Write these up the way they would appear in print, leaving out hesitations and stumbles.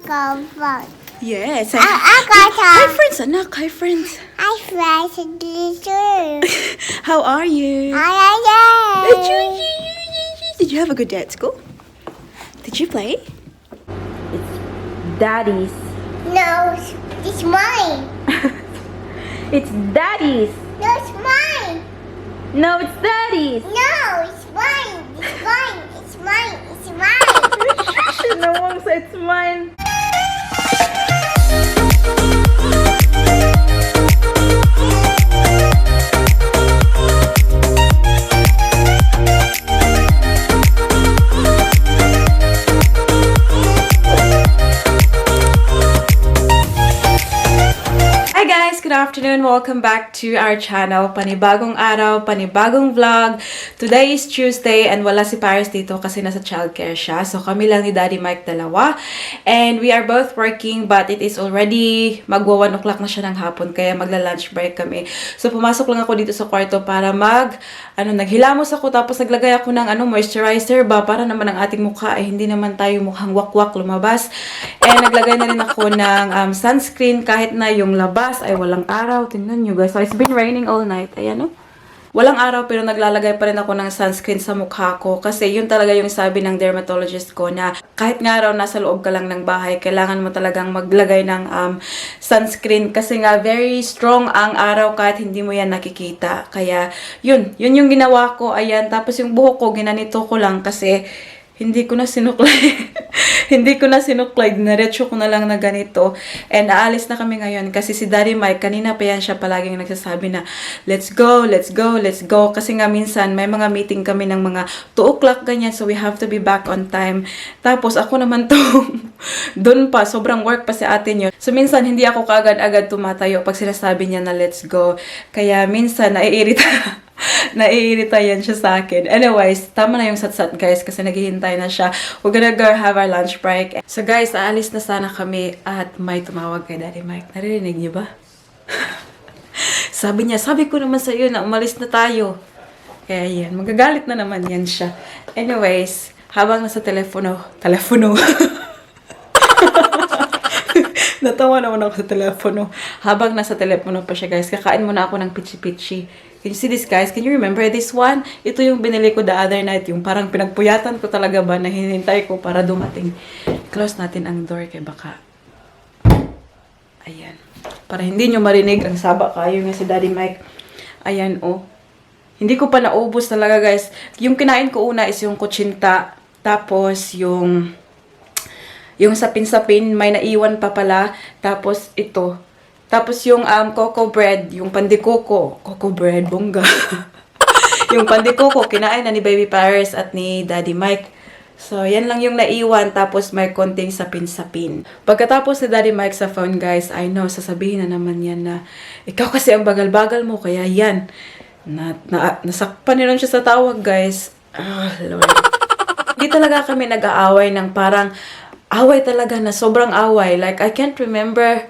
Kawan. Yes. Kata. Hi friends, anak. Hi friends. I flash the How are you? Did you have a good day at school? Did you play? It's Daddy's. No, it's mine. It's Daddy's. No, it's mine. No, it's Daddy's. No, it's mine. It's mine. It's mine. It's mine. No one said it's mine. Good afternoon. Welcome back to our channel. Panibagong araw, panibagong vlog. Today is Tuesday and wala si Paris dito kasi nasa childcare siya. So kami lang ni Daddy Mike dalawa. And we are both working but it is already magwa 1 o'clock na siya ng hapon kaya magla-lunch break kami. So pumasok lang ako dito sa kwarto para naghilamos ako tapos naglagay ako ng moisturizer ba para naman ang ating mukha ay hindi naman tayo mukhang wakwak lumabas. And naglagay na rin ako ng sunscreen kahit na yung labas ay walang araw. Tingnan nyo guys. So, it's been raining all night. Ayan, no? Walang araw pero naglalagay pa rin ako ng sunscreen sa mukha ko. Kasi yun talaga yung sabi ng dermatologist ko na kahit nga raw nasa loob ka lang ng bahay, kailangan mo talagang maglagay ng sunscreen. Kasi nga very strong ang araw kahit hindi mo yan nakikita. Kaya yun yung ginawa ko. Ayan. Tapos yung buhok ko, ginanito ko lang kasi hindi ko na sinuklay. Hindi ko na sinuklay. Diretso ko na lang na ganito. And aalis na kami ngayon. Kasi si Daddy Mike, kanina pa yan siya palaging nagsasabi na, let's go, let's go, let's go. Kasi nga minsan, may mga meeting kami ng mga 2 o'clock ganyan. So we have to be back on time. Tapos ako naman to, dun pa, sobrang work pa si atin yun. So minsan, hindi ako kaagad-agad tumatayo pag sinasabi niya na let's go. Kaya minsan, naiirita yan siya sa akin. Anyways, tama na yung satsat guys kasi naghihintay na siya. We're gonna go have our lunch break. So guys, aalis na sana kami at may tumawag kay Daddy Mike. Naririnig niyo ba? Sabi niya, sabi ko naman sa iyo na umalis na tayo. Kaya yan, magagalit na naman yan siya. Anyways, habang nasa telepono. Natawa naman ako sa telepono. Habang nasa telepono pa siya guys, kakain muna ako ng pichi-pichi. Can you see this guys? Can you remember this one? Ito yung binili ko the other night. Yung parang pinagpuyatan ko talaga ba na hinintay ko para dumating. Close natin ang door kay baka. Ayan. Para hindi nyo marinig ang saba kayo nga si Daddy Mike. Ayan oh. Hindi ko pa naubos talaga guys. Yung kinain ko una is yung kutsinta. Tapos yung sapin-sapin, may naiwan pa pala. Tapos ito. Tapos yung cocoa bread, yung pandikoko. Cocoa bread, bongga. Yung pandikoko, kinain na ni Baby Paris at ni Daddy Mike. So, yan lang yung naiwan. Tapos may konting sapin-sapin. Pagkatapos ni Daddy Mike sa phone, guys, I know, sasabihin na naman yan na, ikaw kasi ang bagal-bagal mo, kaya yan. Nasakpan nilang siya sa tawag, guys. Lord. Hindi talaga kami nag-aaway ng parang, away talaga na sobrang away. Like, I can't remember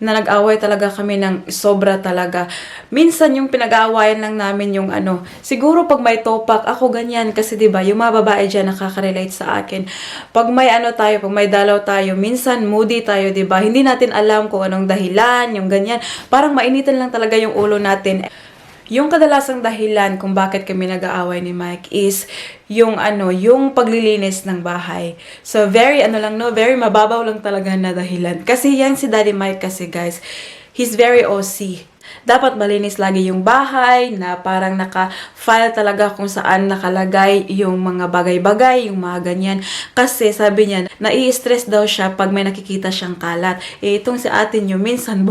na nag-away talaga kami ng sobra talaga. Minsan yung pinag-aawayan lang namin yung siguro pag may topak, ako ganyan. Kasi diba, yung mga babae dyan nakaka-relate sa akin. Pag may pag may dalaw tayo, minsan moody tayo, diba? Hindi natin alam kung anong dahilan, yung ganyan. Parang mainitan lang talaga yung ulo natin. Yung kadalasang dahilan kung bakit kami nag-aaway ni Mike is yung paglilinis ng bahay. So very very mababaw lang talaga na dahilan. Kasi yan si Daddy Mike kasi guys, he's very OC. Dapat malinis lagi yung bahay na parang naka-file talaga kung saan nakalagay yung mga bagay-bagay, yung mga ganyan. Kasi sabi niya, nai-stress daw siya pag may nakikita siyang kalat. Itong si atin yung minsan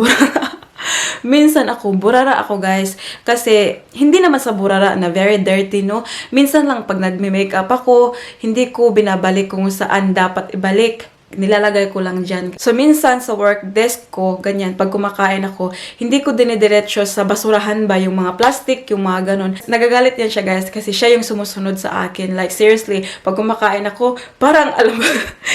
minsan burara ako guys. Kasi hindi naman sa burara na very dirty, no? Minsan lang pag nagme-makeup ako, hindi ko binabalik kung saan dapat ibalik. Nilalagay ko lang dyan. So, minsan sa work desk ko, ganyan, pag kumakain ako, hindi ko dinidiretso sa basurahan ba yung mga plastic, yung mga ganun. Nagagalit yan siya, guys, kasi siya yung sumusunod sa akin. Like, seriously, pag kumakain ako, parang, alam mo,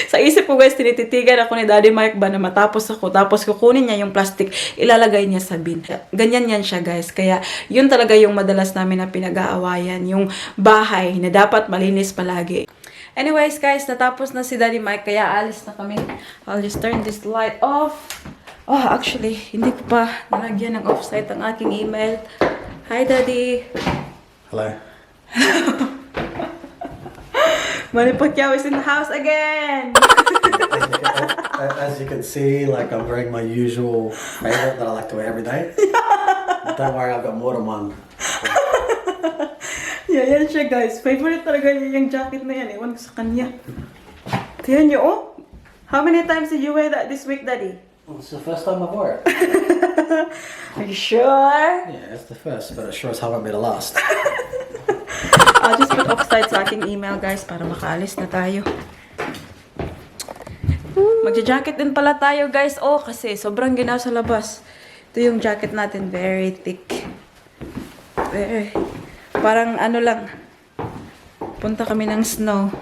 sa isip ko, guys, tinititigan ako ni Daddy Mike ba na matapos ako, tapos kukunin niya yung plastic, ilalagay niya sa bin. Ganyan yan siya, guys. Kaya, yun talaga yung madalas namin na pinag-aawayan, yung bahay na dapat malinis palagi. Anyways, guys, natapos na si Daddy Mike, kaya alis na kami. I'll just turn this light off. Oh, actually, hindi ko pa nalagyan ng offsite ang aking email. Hi, Daddy. Hello. Manny Pacquiao is in the house again. As you can see, like I'm wearing my usual favorite that I like to wear every day. Don't worry, I've got more than one. Yeah, yan siya, guys. Favorite talaga niya yung jacket na yan. Ewan ko sa kanya. Tiyan niyo, oh. How many times did you wear that this week, Daddy? Well, it's the first time I've wore it. Are you sure? Yeah, it's the first, but it sure as hell won't be the last. I'll just put offside sa aking email, guys, para makaalis na tayo. Magja-jacket din pala tayo, guys. Oh, kasi sobrang ginaw sa labas. Ito yung jacket natin. Very thick. Very. Parang ano lang. Punta kami ng snow.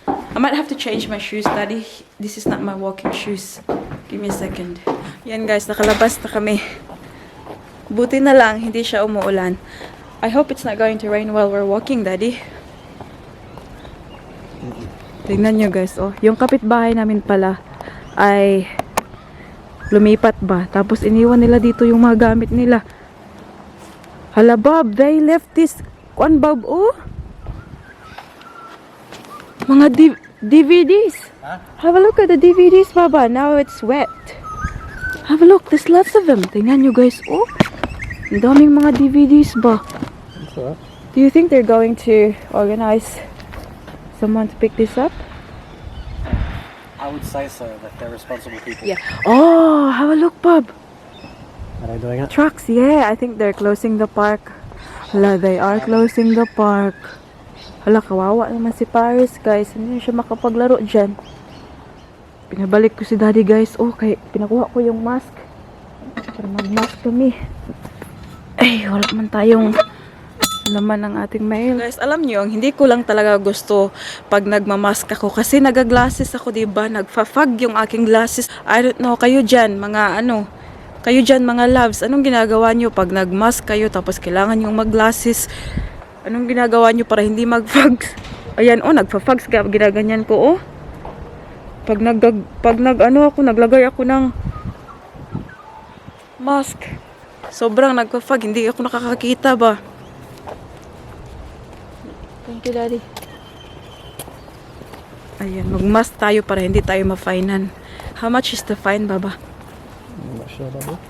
I might have to change my shoes, Daddy. This is not my walking shoes. Give me a second. Yan, guys. Nakalabas na kami. Buti na lang, hindi siya umuulan. I hope it's not going to rain while we're walking, Daddy. Tingnan nyo, guys. Oh, yung kapitbahay namin pala ay lumipat ba. Tapos iniwan nila dito yung mga gamit nila. Hala, Bob, they left this one, Bob. Oh, mga DVDs. Huh? Have a look at the DVDs, Baba. Now it's wet. Have a look. There's lots of them. Tingnan nyo, guys. Oh, ang daming mga DVDs ba. That's alright. Do you think they're going to organize someone to pick this up? I would say so, that they're responsible people. Yeah. Oh, have a look, Bob. Are they doing it? Trucks, yeah. I think they're closing the park. Hala, they are closing the park. Hala, kawawa naman si Paris, guys. Hindi na siya makapaglaro dyan. Pinabalik ko si Daddy, guys. Oh, kaya pinakuha ko yung mask. Para mag-mask kami. Ay, wala man tayong laman ng ating mail. Guys, alam niyo, hindi ko lang talaga gusto pag nagmamask ako kasi nagaglasses ako, diba? Nagfa-fog yung aking glasses. I don't know, kayo dyan, mga ano, kayo dyan, mga loves, anong ginagawa niyo pag nagmask kayo tapos kailangan yung mag-glasses? Anong ginagawa niyo para hindi mag-fog? Ayan, oh, nagfa-fog, ginaganyan ko, oh. Pag naglagay ako ng mask, sobrang nagfa-fog, hindi ako nakakakita ba? Thank you, Daddy. Ayan, mag-mask tayo para hindi tayo ma-finean. How much is the fine, Baba? I'm not sure about that.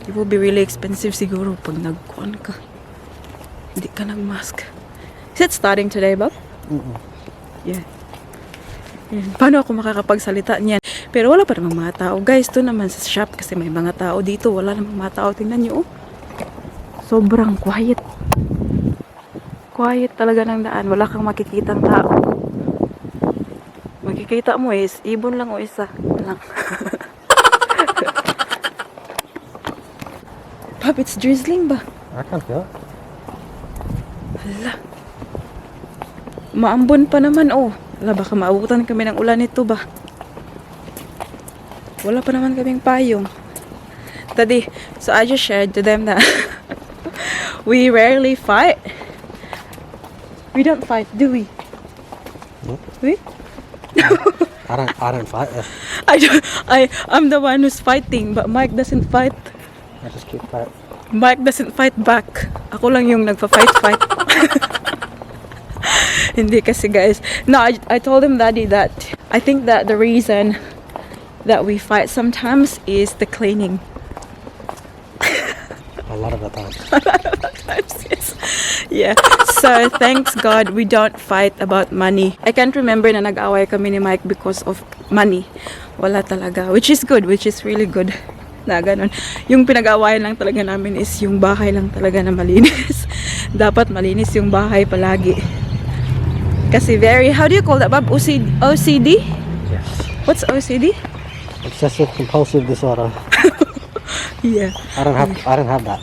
It will be really expensive siguro pag nag-kuan ka. Hindi ka nag-mask. Is it starting today, Bob? Yeah. Ayan. Paano ako makakapagsalita niyan? Pero wala pa namang mga tao. Guys, to naman sa shop kasi may mga tao dito. Wala namang mga tao. Tingnan niyo, oh. Sobrang quiet. Quiet talaga ng daan. Wala kang makikitang tao. Makikita mo is ibon lang o isa lang. Bob, it's drizzling ba? I can't feel it. Hala. Maambon pa naman, oh. Hala, baka maabutan kami ng ulan nito ba? Wala pa naman kaming payong. Daddy, so I just shared to them that we rarely fight. We don't fight, do we? Nope. We? I don't fight. I'm the one who's fighting, but Mike doesn't fight. I just keep quiet. Mike doesn't fight back. Ako lang yung nagpa-fight. Hindi kasi, guys. No, I told him, Daddy, that I think that the reason that we fight sometimes is the cleaning. A lot of the time. Yeah. So, thanks God, we don't fight about money. I can't remember na nag-away kami ni Mike because of money. Wala talaga. Which is good. Which is really good. Na ganun. Yung pinag-awayan lang talaga namin is yung bahay lang talaga na malinis. Dapat malinis yung bahay palagi. Kasi very, how do you call that, Bob? OCD? Yes. What's OCD? Obsessive compulsive disorder. Yeah. I don't have that.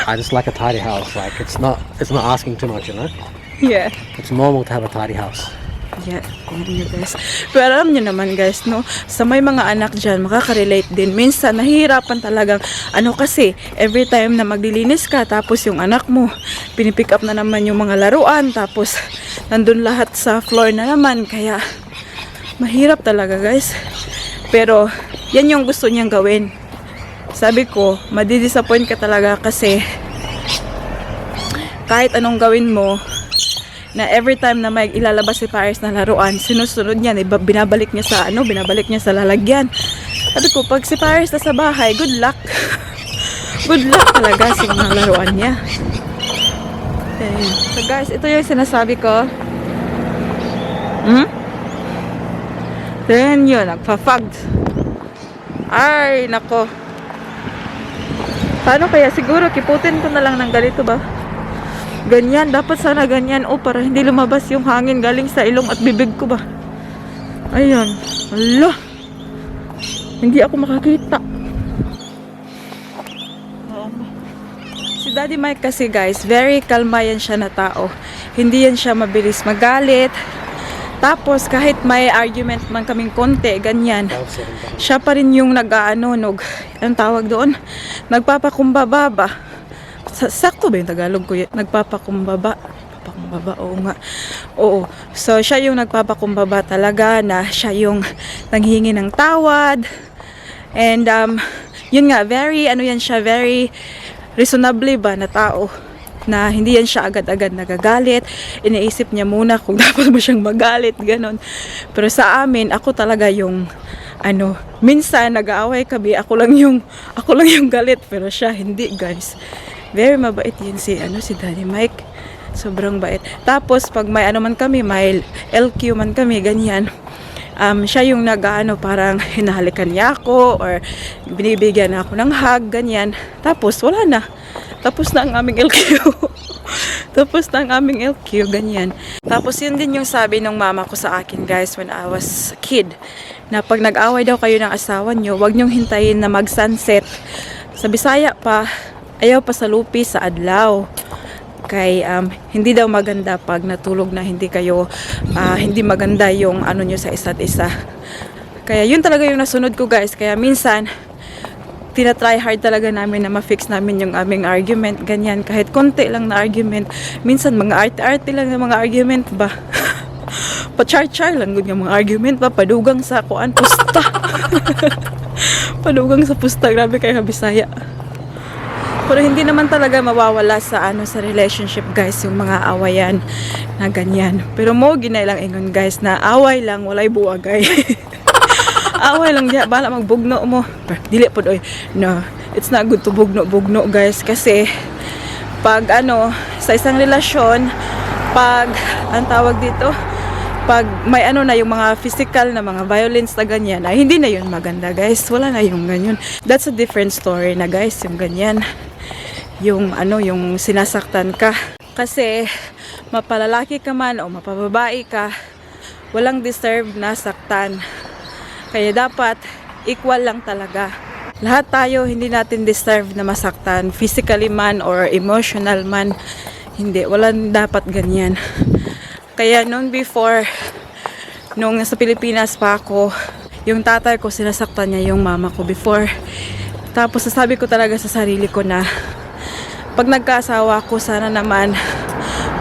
I just like a tidy house. Like it's not asking too much, you know. Yeah. It's normal to have a tidy house. Yeah, tingnan nyo guys. Pero alam nyo naman guys, no, sa may mga anak dyan, makaka-relate din. Minsan, nahihirapan talagang, ano kasi, every time na maglilinis ka, tapos yung anak mo, pinipick up na naman yung mga laruan, tapos nandun lahat sa floor na naman, kaya mahirap talaga guys. Pero, yan yung gusto niyang gawin. Sabi ko, madidisappoint ka talaga kasi kahit anong gawin mo, na every time na may ilalabas si Paris na laruan, sinusunod niya, binabalik niya sa binabalik niya sa lalagyan. Sabi ko, pag si Paris na sa bahay, good luck. Good luck talaga sa mga laruan niya. Okay. So guys, ito yung sinasabi ko. Then yun, nagpa-fogged. Ay, nako. Paano kaya? Siguro, kiputin ko na lang ng ganito ba? Ganyan, dapat sana ganyan. O, para hindi lumabas yung hangin galing sa ilong at bibig ko ba? Ayan. Ala. Hindi ako makakita. Si Daddy Mike kasi guys, very kalma yan siya na tao. Hindi yan siya mabilis magalit. Tapos, kahit may argument man kaming konti, ganyan. Siya pa rin yung anong tawag doon? Nagpapakumbaba ba? Sakto ba yung Tagalog ko? Nagpapakumbaba. Oo nga. Oo. So, siya yung nagpapakumbaba talaga na siya yung nanghihingi ng tawad. And, yun nga, very reasonably ba na tao. Na hindi yan siya agad-agad nagagalit. Iniisip niya muna kung dapat ba siyang magalit, ganon. Pero sa amin, ako talaga yung, minsan nag-aaway kami, ako lang yung galit. Pero siya, hindi guys. Very mabait yun si Daddy Mike. Sobrang bait. Tapos, pag may man kami, may LQ man kami, ganyan. Siya yung parang hinahalikan niya ako or binibigyan ako ng hug, ganyan. Tapos, wala na. Tapos na ang aming LQ. Ganyan. Tapos, yun din yung sabi ng mama ko sa akin, guys, when I was a kid. Na pag nag-away daw kayo ng asawa nyo, huwag nyong hintayin na mag-sunset. Sa Bisaya pa, ayaw pa sa lupi sa adlaw. Kay hindi daw maganda pag natulog na hindi kayo hindi maganda yung nyo sa isa't isa. Kaya yun talaga yung nasunod ko guys. Kaya minsan tinatry hard talaga namin na ma-fix namin yung aming argument, ganyan. Kahit konti lang na argument. Minsan mga arte-arte lang na mga argument ba. Pa-char-char lang yung mga argument ba. Padugang sa pusta. Padugang sa pusta. Grabe kayo Bisaya. Pero hindi naman talaga mawawala sa sa relationship guys yung mga awayan na ganyan. Pero mo ginay lang ingon guys na away lang walay buwagay. Away lang diya bala magbugno mo. Dili pod oy. No, it's not good to bugno guys kasi pag sa isang relasyon pag ang tawag dito pag may na yung mga physical na mga violence na ganyan hindi na yun maganda guys. Wala na yung ganyan. That's a different story na guys yung ganyan. Yung yung sinasaktan ka. Kasi mapalalaki ka man o mapababae ka, walang deserve na saktan. Kaya dapat equal lang talaga. Lahat tayo hindi natin deserve na masaktan, physically man or emotional man. Hindi, walang dapat ganyan. Kaya nung nasa Pilipinas pa ako, yung tatay ko sinasaktan niya yung mama ko before. Tapos sasabi ko talaga sa sarili ko na pag nagkaasawa ako, sana naman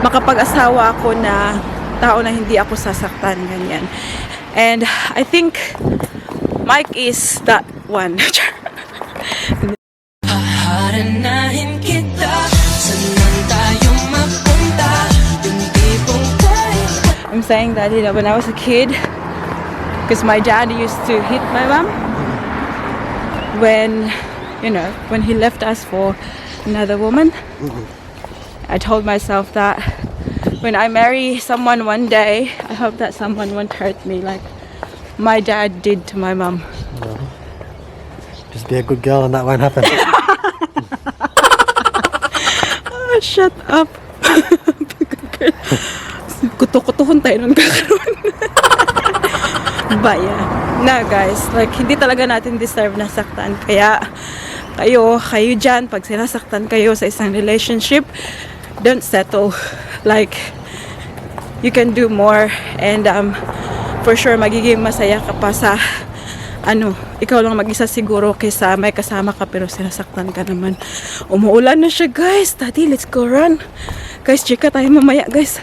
makapag-asawa ako na tao na hindi ako sasaktan, ganyan. And I think Mike is that one. Paharanahin kita, saan tayo mapunta, yung tipong tayo. I'm saying that when I was a kid, because my dad used to hit my mom when he left us for another woman. I told myself that when I marry someone one day, I hope that someone won't hurt me like my dad did to my mom. No. Just be a good girl and that won't happen. Shut up. Kuto-kutuhon tayo nun kakaroon. But yeah. Na guys, like hindi talaga natin deserve na saktan. Kaya kayo dyan, pag sinasaktan kayo sa isang relationship, don't settle. Like, you can do more. And for sure, magiging masaya ka pa sa ikaw lang mag-isa siguro kaysa may kasama ka pero sinasaktan ka naman. Umuulan na siya, guys. Daddy, let's go run. Guys, chika tayo mamaya, guys.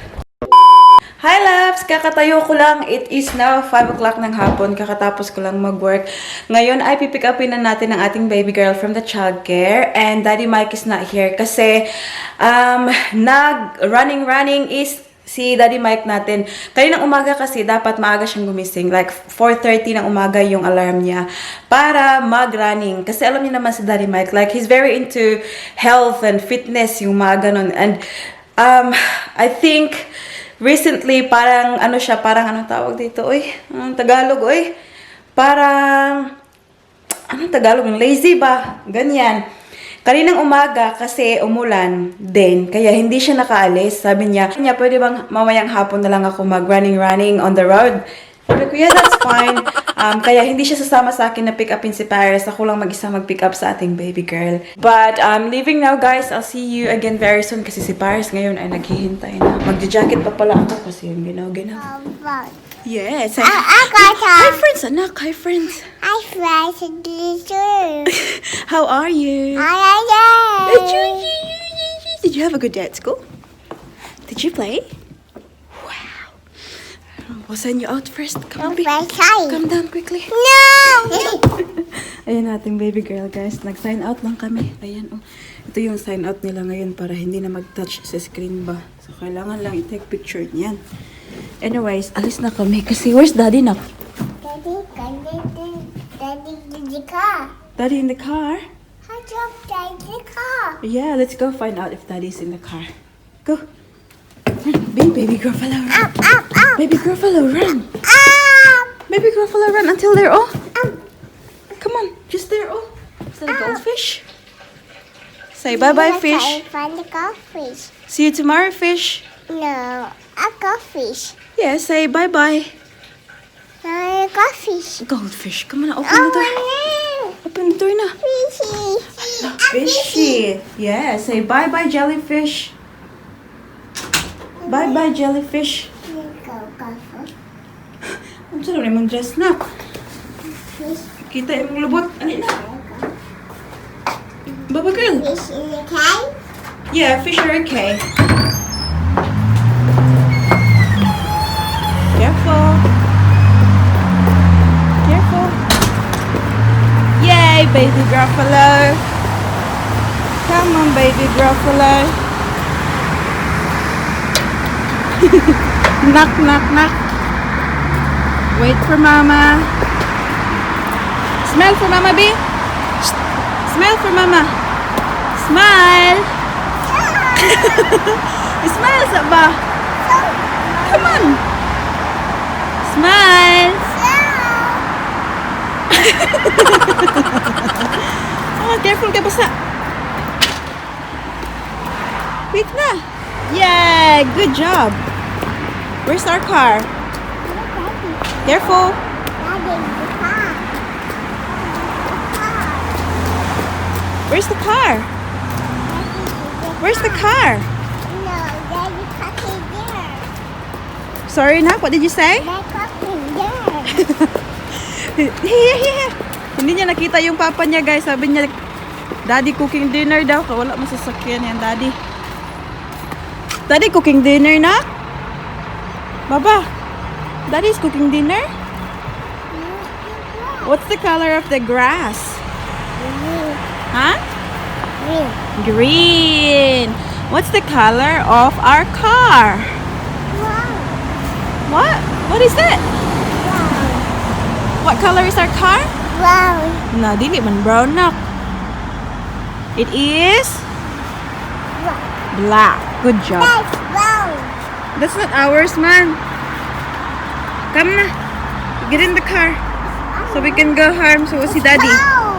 Hi loves! Kakatayo ko lang. It is now 5 o'clock ng hapon. Kakatapos ko lang mag-work. Ngayon ay pipick upin na natin ang ating baby girl from the childcare. And Daddy Mike is not here kasi nag-running is si Daddy Mike natin. Kaninang umaga kasi dapat maaga siyang gumising. Like 4:30 ng umaga yung alarm niya para mag-running. Kasi alam niyo naman si Daddy Mike, like he's very into health and fitness yung mga ganun. And I think recently, parang anong tawag dito, oy? Anong Tagalog, oy? Parang, anong Tagalog? Lazy ba? Ganyan. Kaninang umaga, kasi umulan din, kaya hindi siya nakaalis. Sabi niya, pwede bang mamayang hapon na lang ako mag-running on the road? Sabi ko, yeah, that's fine. Kaya hindi siya sasama sa akin na pick upin si Paris. Ako lang mag-isa mag-pick up sa ating baby girl. But I'm leaving now, guys. I'll see you again very soon kasi si Paris ngayon ay naghihintay na. Magja-jacket pa pala ako kasi yung ginaw-ginaw. Yes. Hi, friends, anak. Hi, friends. I fly to the How are you? I Did you have a good day at school? Did you play? We'll send you out first. Come on, come down quickly. No! Ayan nating baby girl, guys. Nag-sign out lang kami. Ayan, oh. Ito yung sign out nila ngayon para hindi na mag-touch sa screen ba. So, kailangan lang i-take picture niyan. Anyways, alis na kami. Kasi, where's Daddy na? Daddy in the car. Daddy in the car? I dropped Daddy in the car. Yeah, let's go find out if Daddy's in the car. Go. Run, baby Gruffalo, run. Up. Baby Gruffalo, run. Up. Baby Gruffalo, run until they're all. Come on, just there, oh. Is that a goldfish? Say bye-bye, fish. I find the goldfish. See you tomorrow, fish. No, a goldfish. Yeah, say bye-bye. No, a goldfish. Goldfish, come on, open the door. no. Open the door na. Fishy. Fishy. Yeah, say bye-bye, jellyfish. Bye-bye, jellyfish. Go, goldfish. Ang sarap naman dress na. Fish. Kita yung lubot. Ano na? Baba girl. Fish in the cave. Yeah, fish are okay. Careful. Careful. Yay, baby Gruffalo. Come on, baby Gruffalo. Knock, knock, knock. Wait for mama. Smile for mama, B. Smile for mama. Smile. Smile sa ba? Come on. Smile. Oh, careful ka basa. Wait na. Yeah, good job. Where's our car? Careful. Daddy in the car. Where's the car? Where's the car? No, Daddy cooking there. Sorry, Nak. What did you say? Daddy cooking there. Hindi niya nakita yung papa niya, guys. Sabi niya, Daddy cooking dinner daw. Wala masasakyan yan, Daddy. Daddy cooking dinner, Nak? Baba, Daddy's cooking dinner? What's the color of the grass? Huh? Green. Green. What's the color of our car? Wow. What? What is it? Wow. What color is our car? Wow. No, dili man brown, Nak. It is black. Good job. That's wow. That's not ours, man. Come na. Get in the car. So we can go home. So we'll see Daddy. Wow.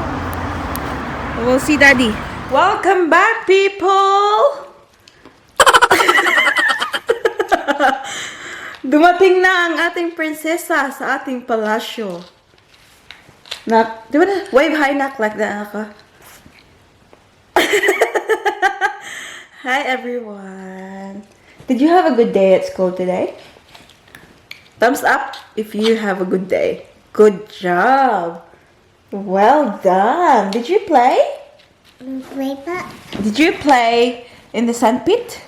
We'll see Daddy. Welcome back, people! Dumating na ang ating prinsesa sa ating palasyo. Nak, di ba na? Wave hi, Nak, like that, ako. Hi, everyone. Did you have a good day at school today? Thumbs up if you have a good day. Good job. Well done. Did you play? Paper. Did you play in the sandpit?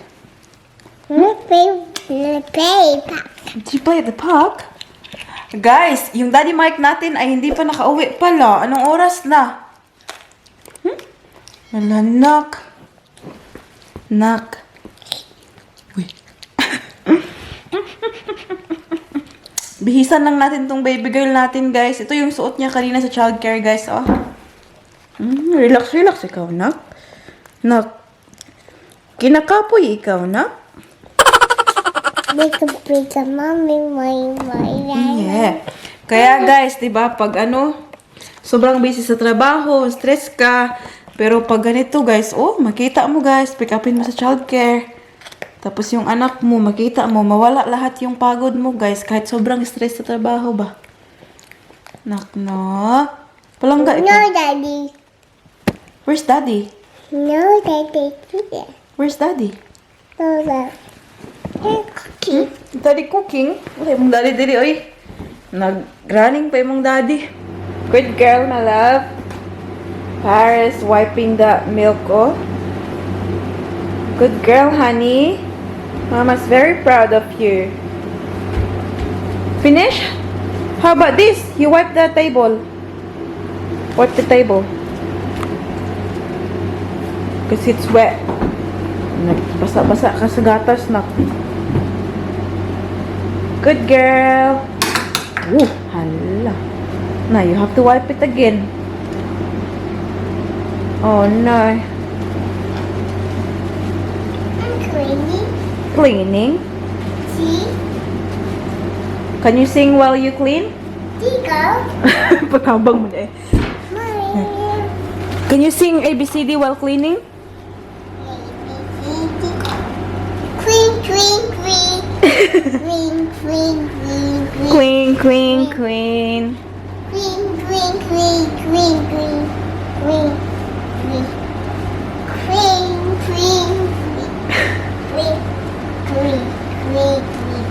Paper. Did you play at the park? Guys, yung Daddy Mike natin ay hindi pa nakauwi pala. Anong oras na? Wala, nak. Nak. Uy. Bihisan lang natin tong baby girl natin, guys. Ito yung suot niya kanina sa childcare, guys. Oh. Relax, relax ikaw, nak. Nak. Kinakapoy ikaw, nak. Make a pizza, mommy, my. Yeah. Kaya guys, 'di ba, pag sobrang busy sa trabaho, stress ka, pero pag ganito guys, makita mo guys, pick upin mo sa childcare. Tapos yung anak mo, makita mo, mawala lahat yung pagod mo guys, kahit sobrang stress sa trabaho ba. Nak. Palangga No, ito. Daddy. Where's Daddy? No, Daddy. Where's Daddy? No, Daddy. Cookie. Daddy cooking? Wala mong daddy diri, oy. Nag-running pa yung daddy. Good girl, my love. Paris wiping the milk, oh. Good girl, honey. Mama's very proud of you. Finish? How about this? You wipe the table. Wipe the table. Because it's wet. Basa-basa ka sa gatas, nak. Good girl. Woo, hala. Now you have to wipe it again. Oh no. I'm cleaning. Cleaning. See? Can you sing while you clean? Tico. Patabang mo na eh. Mommy. Can you sing ABCD while cleaning? Clean, clean, clean. Clean, clean, clean, clean. Clean, clean, clean. Clean, clean, clean, clean, clean. Clean, clean. Clean, clean, clean. Clean, clean, clean.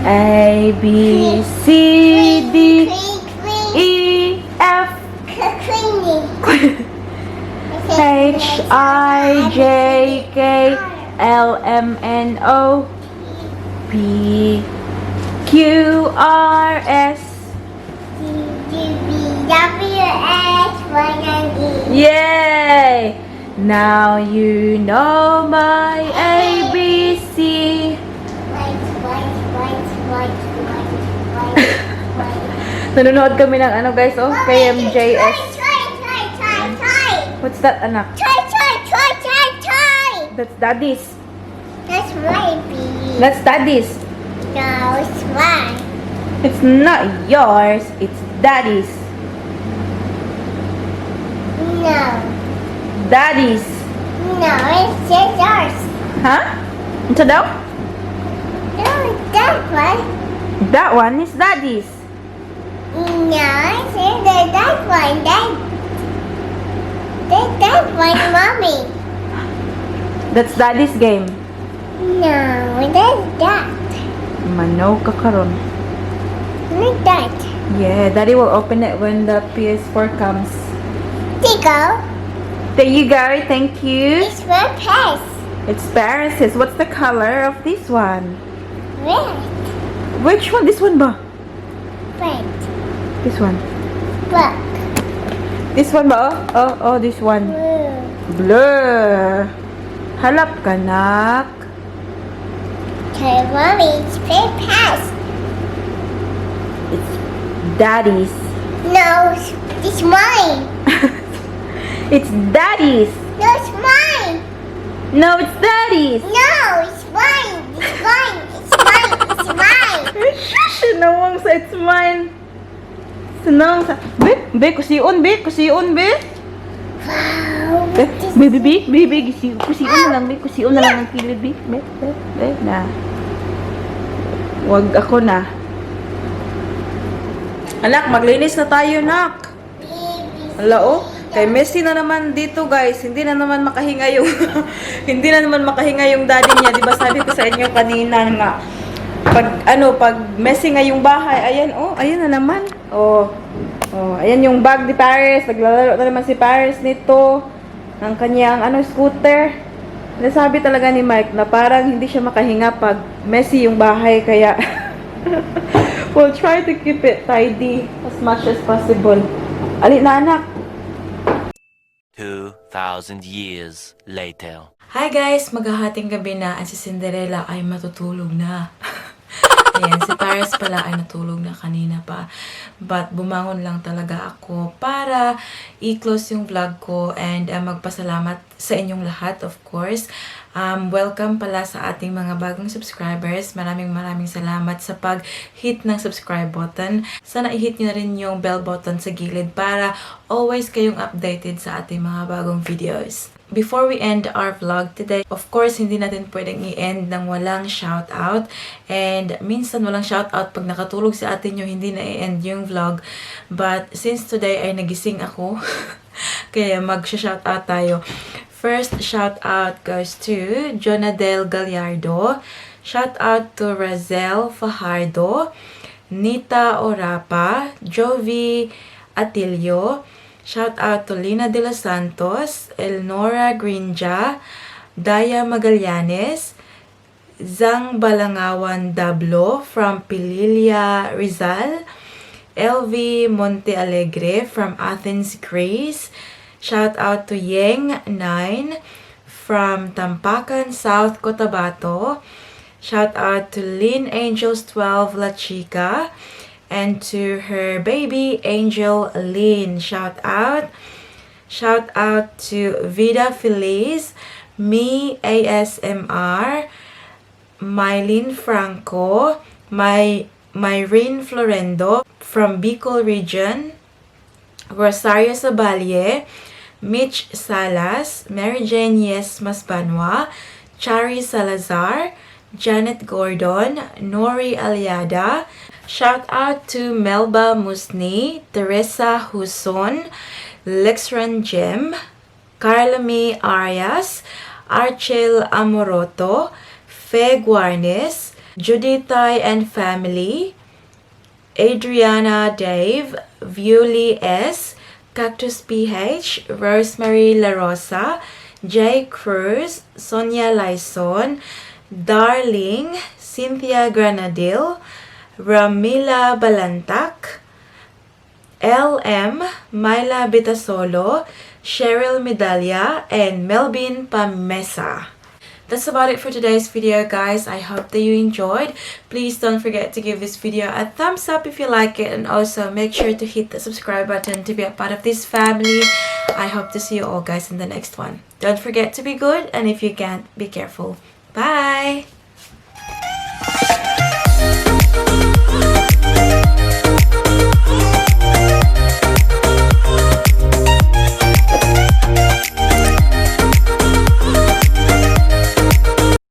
A, B, C, D, Clean, clean. E, F, Cleaning. H, I, J, K, L, M, N, O, P, Q, R, S. Yay! Now you know my ABC. Nanonood kami ng guys, KMJS. What's that, anak? That's Daddy's. That's my baby. That's Daddy's. No, it's mine. It's not yours, it's Daddy's. No. Daddy's. No, it's just yours. Huh? Ito daw? No, that one. That one is Daddy's. No, it's that one. That one, mommy. That's Daddy's game. No, that's that. Manaw ka karon. Look that. Yeah, Daddy will open it when the PS4 comes. Tico, There you go, thank you. it's for pets. It's Paris's. What's the color of this one? Red. Which one? This one ba? Red. This one. Black. This one ba? Oh, this one. Blue. Blue. Halap ka, nak. Okay, mommy, it's for pets. It's Daddy's. No, it's mine. It's Daddy's. No, it's mine. No, it's Daddy's. No, it's mine. It's mine. It's mine. It's mine. Shush! Sinawang sa it's mine. Sinawang sa... Be, kusiun, be. Wow. Be, kusiun na lang, be. Kusiun na lang ang kilid, be. Be, na. Wag ako na. Anak, maglinis na tayo, nak. Baby. Hala, oh. Kay Messi na naman dito, guys. Hindi na naman makahinga yung hindi na naman makahinga yung daddy niya. 'Di ba sabi ko sa inyo kanina nga pag Messi nga yung bahay, ayan ayan na naman. Ayan yung bag ni Paris. Naglalaro na naman si Paris nito ng kanyang scooter. Nasabi talaga ni Mike na parang hindi siya makahinga pag Messi yung bahay, kaya we'll try to keep it tidy as much as possible. Ali na anak. 2,000 years later. Hi guys! Maghahating gabi na at si Cinderella ay matutulog na. Ayan, si Paris pala ay natulog na kanina pa. But bumangon lang talaga ako para i-close yung vlog ko and magpasalamat sa inyong lahat, of course. Welcome pala sa ating mga bagong subscribers. Maraming salamat sa pag-hit ng subscribe button. Sana i-hit nyo na rin yung bell button sa gilid para always kayong updated sa ating mga bagong videos. Before we end our vlog today, of course, hindi natin pwedeng i-end ng walang shoutout. And minsan walang shoutout pag nakatulog sa atin yung hindi na i-end yung vlog. But since today ay nagising ako, kaya mag-shoutout tayo. First shoutout goes to Jonadel Gallardo. Shoutout to Razel Fajardo, Nita Orapa, Jovi Atilio. Shout out to Lina de los Santos, Elnora Grinja, Daya Magallanes, Zang Balangawan Dablo from Pililia, Rizal, LV Montealegre from Athens, Greece. Shout out to Yeng 9 from Tampakan, South Cotabato. Shout out to Lynn Angels 12 La Chica. And to her baby, Angel Lynn. Shout out. Shout out to Vida Feliz, Me ASMR, Mylene Franco, Myrene Florendo from Bicol region, Rosario Sabalie, Mitch Salas, Mary Jane Yes Masbanwa, Chari Salazar, Janet Gordon, Nori Aliada. Shout out to Melba Musni, Teresa Huson, Lexran Jem, Carlami Arias, Archel Amoroto, Fe Guarnes, Judithay and Family, Adriana Dave, Violi S, Cactus PH, Rosemary La Rosa, Jay Cruz, Sonia Lyson, Darling, Cynthia Granadil, Ramila Balantak, LM, Myla Bitasolo, Cheryl Medalla, and Melvin Pamesa. That's about it for today's video, guys. I hope that you enjoyed. Please don't forget to give this video a thumbs up if you like it, and also make sure to hit the subscribe button to be a part of this family. I hope to see you all, guys, in the next one. Don't forget to be good, and if you can't, be careful. Bye!